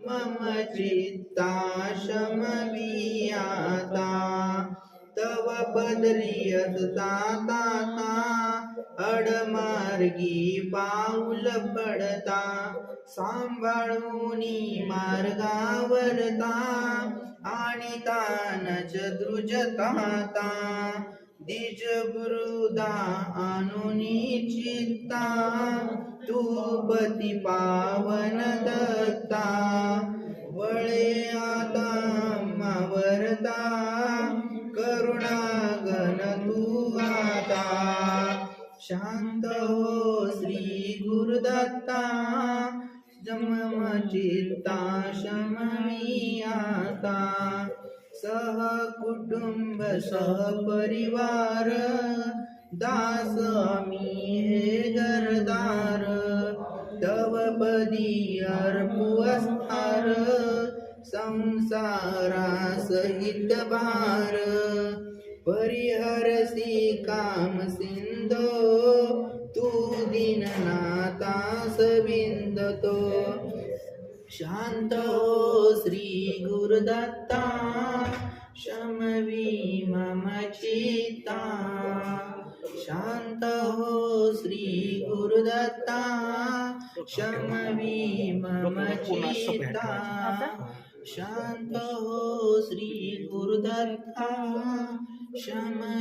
मम चित्ता शमवी आता तव पदरी असता ताता अडमार्गी पाऊल पडता सांभाळूनी मार्गावरता आणि तानच दृजताता द्विज बुरुदा आणुनी चित्ता तू पती पावन दत्ता वळे आता मावरता करुणा घन तू आता शांत हो श्री गुरुदत्ता जन्म चित्ता शमवी आता सह कुटुंब सह परिवार दास आम्ही हे घरदार तव पदी अर्पू असणार संसारा सहित भार परिहरसी काम सिंधो तू दीननाथा सविंदतो शांत हो श्री गुरुदत्ता शमवी मम चित्ता शांत हो श्री गुरुदत्ता शमवी मम चित्ता शांत हो श्री गुरुदत्ता शमवी